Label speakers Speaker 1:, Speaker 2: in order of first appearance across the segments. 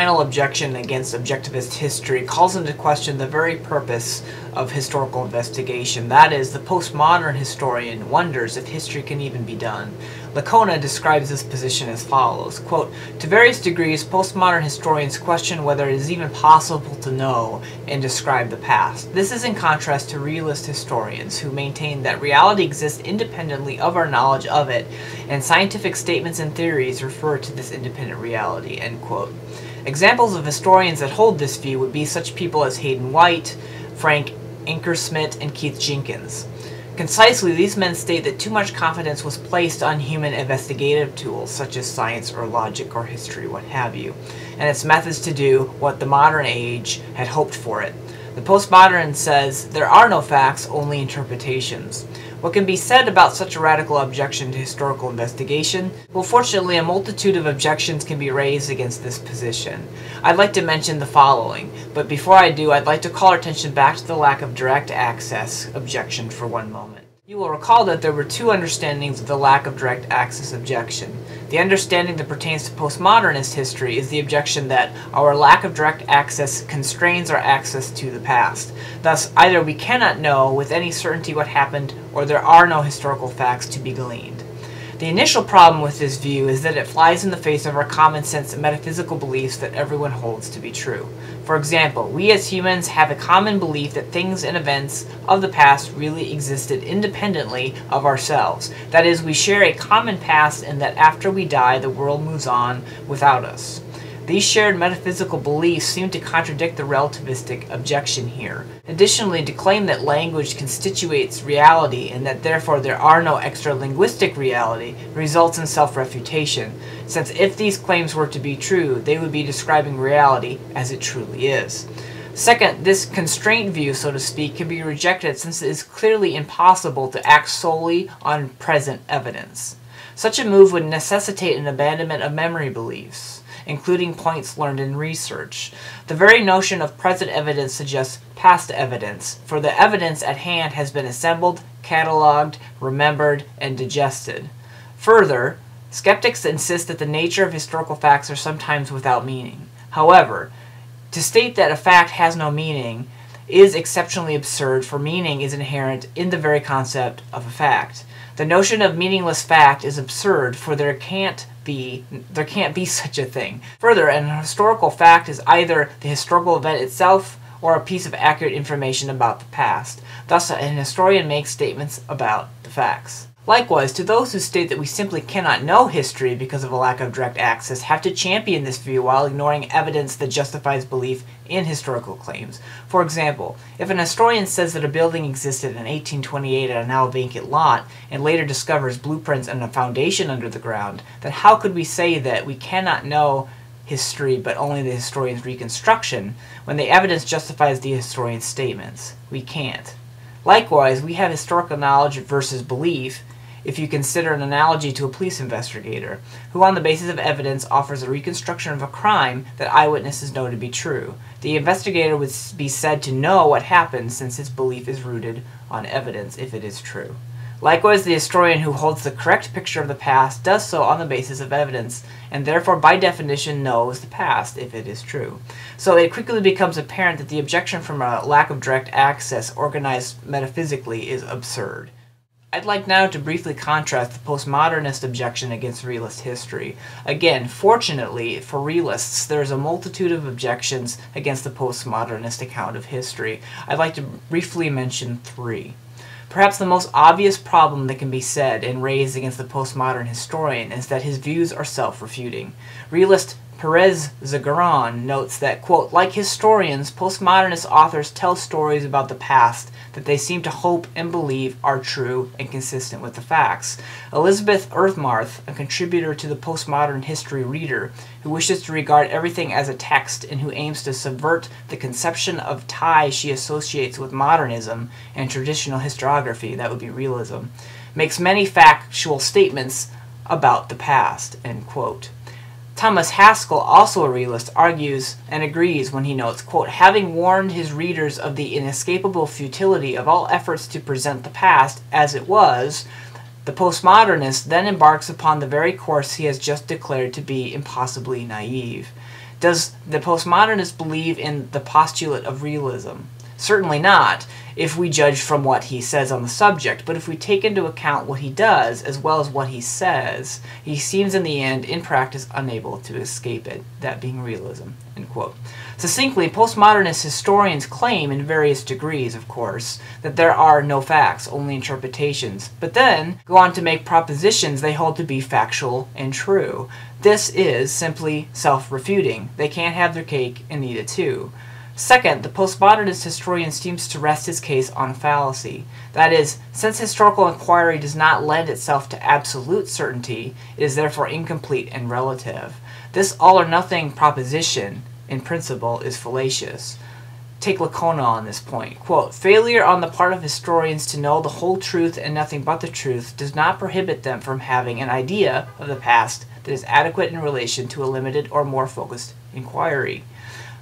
Speaker 1: final objection against objectivist history calls into question the very purpose of historical investigation. That is, the postmodern historian wonders if history can even be done. Lacona describes this position as follows, quote, "To various degrees, postmodern historians question whether it is even possible to know and describe the past. This is in contrast to realist historians who maintain that reality exists independently of our knowledge of it, and scientific statements and theories refer to this independent reality," end quote. Examples of historians that hold this view would be such people as Hayden White, Frank Ankersmit, and Keith Jenkins. Concisely, these men state that too much confidence was placed on human investigative tools, such as science or logic or history, what have you, and its methods to do what the modern age had hoped for it. The postmodern says there are no facts, only interpretations. What can be said about such a radical objection to historical investigation? Well, fortunately, a multitude of objections can be raised against this position. I'd like to mention the following, but before I do, I'd like to call our attention back to the lack of direct access objection for one moment. You will recall that there were two understandings of the lack of direct access objection. The understanding that pertains to postmodernist history is the objection that our lack of direct access constrains our access to the past. Thus, either we cannot know with any certainty what happened, or there are no historical facts to be gleaned. The initial problem with this view is that it flies in the face of our common sense and metaphysical beliefs that everyone holds to be true. For example, we as humans have a common belief that things and events of the past really existed independently of ourselves. That is, we share a common past and that after we die, the world moves on without us. These shared metaphysical beliefs seem to contradict the relativistic objection here. Additionally, to claim that language constitutes reality and that therefore there are no extra-linguistic reality results in self-refutation, since if these claims were to be true, they would be describing reality as it truly is. Second, this constraint view, so to speak, can be rejected since it is clearly impossible to act solely on present evidence. Such a move would necessitate an abandonment of memory beliefs, including points learned in research. The very notion of present evidence suggests past evidence, for the evidence at hand has been assembled, catalogued, remembered, and digested. Further, skeptics insist that the nature of historical facts are sometimes without meaning. However, to state that a fact has no meaning is exceptionally absurd, for meaning is inherent in the very concept of a fact. The notion of meaningless fact is absurd, for there can't be such a thing. Further, an historical fact is either the historical event itself or a piece of accurate information about the past. Thus, an historian makes statements about the facts. Likewise, to those who state that we simply cannot know history because of a lack of direct access have to champion this view while ignoring evidence that justifies belief in historical claims. For example, if an historian says that a building existed in 1828 at a now vacant lot and later discovers blueprints and a foundation under the ground, then how could we say that we cannot know history but only the historian's reconstruction when the evidence justifies the historian's statements? We can't. Likewise, we have historical knowledge versus belief if you consider an analogy to a police investigator, who on the basis of evidence offers a reconstruction of a crime that eyewitnesses know to be true. The investigator would be said to know what happened since his belief is rooted on evidence if it is true. Likewise, the historian who holds the correct picture of the past does so on the basis of evidence, and therefore by definition knows the past if it is true. So it quickly becomes apparent that the objection from a lack of direct access organized metaphysically is absurd. I'd like now to briefly contrast the postmodernist objection against realist history. Again, fortunately for realists, there is a multitude of objections against the postmodernist account of history. I'd like to briefly mention three. Perhaps the most obvious problem that can be said and raised against the postmodern historian is that his views are self-refuting. Realist Perez Zagaran notes that, quote, "Like historians, postmodernist authors tell stories about the past that they seem to hope and believe are true and consistent with the facts." Elizabeth Earthmarth, a contributor to the Postmodern History Reader, who wishes to regard everything as a text and who aims to subvert the conception of ties she associates with modernism and traditional historiography, that would be realism, makes many factual statements about the past, end quote. Thomas Haskell, also a realist, argues and agrees when he notes, quote, "Having warned his readers of the inescapable futility of all efforts to present the past as it was, the postmodernist then embarks upon the very course he has just declared to be impossibly naive." Does the postmodernist believe in the postulate of realism? Certainly not, if we judge from what he says on the subject, but if we take into account what he does as well as what he says, he seems in the end, in practice, unable to escape it, that being realism." End quote. Succinctly, postmodernist historians claim, in various degrees, of course, that there are no facts, only interpretations, but then go on to make propositions they hold to be factual and true. This is simply self-refuting. They can't have their cake and eat it too. Second, the postmodernist historian seems to rest his case on a fallacy. That is, since historical inquiry does not lend itself to absolute certainty, it is therefore incomplete and relative. This all-or-nothing proposition, in principle, is fallacious. Take Lacona on this point. Quote, "Failure on the part of historians to know the whole truth and nothing but the truth does not prohibit them from having an idea of the past that is adequate in relation to a limited or more focused inquiry."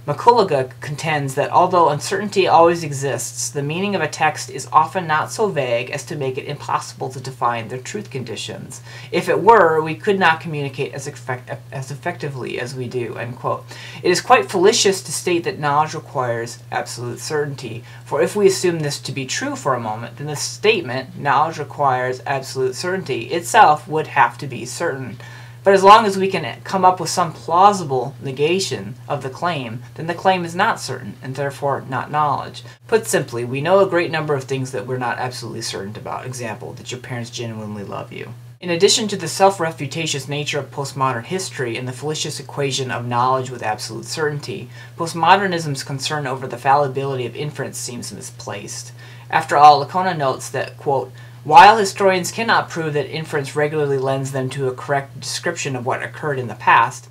Speaker 1: McCullough contends that although uncertainty always exists, the meaning of a text is often not so vague as to make it impossible to define their truth conditions. If it were, we could not communicate as effectively as we do. End quote. It is quite fallacious to state that knowledge requires absolute certainty, for if we assume this to be true for a moment, then the statement, "knowledge requires absolute certainty," itself would have to be certain. But as long as we can come up with some plausible negation of the claim, then the claim is not certain, and therefore not knowledge. Put simply, we know a great number of things that we're not absolutely certain about. Example, that your parents genuinely love you. In addition to the self-refutatious nature of postmodern history and the fallacious equation of knowledge with absolute certainty, postmodernism's concern over the fallibility of inference seems misplaced. After all, Lacona notes that, quote, "While historians cannot prove that inference regularly lends them to a correct description of what occurred in the past,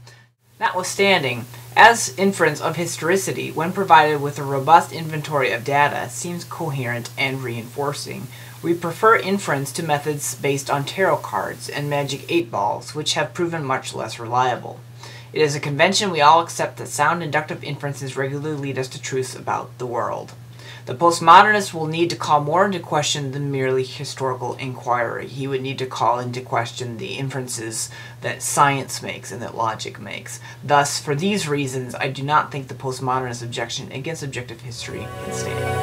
Speaker 1: notwithstanding, as inference of historicity, when provided with a robust inventory of data, seems coherent and reinforcing. We prefer inference to methods based on tarot cards and magic 8-balls, which have proven much less reliable. It is a convention we all accept that sound inductive inferences regularly lead us to truths about the world. The postmodernist will need to call more into question than merely historical inquiry. He would need to call into question the inferences that science makes and that logic makes. Thus, for these reasons, I do not think the postmodernist objection against objective history can stand.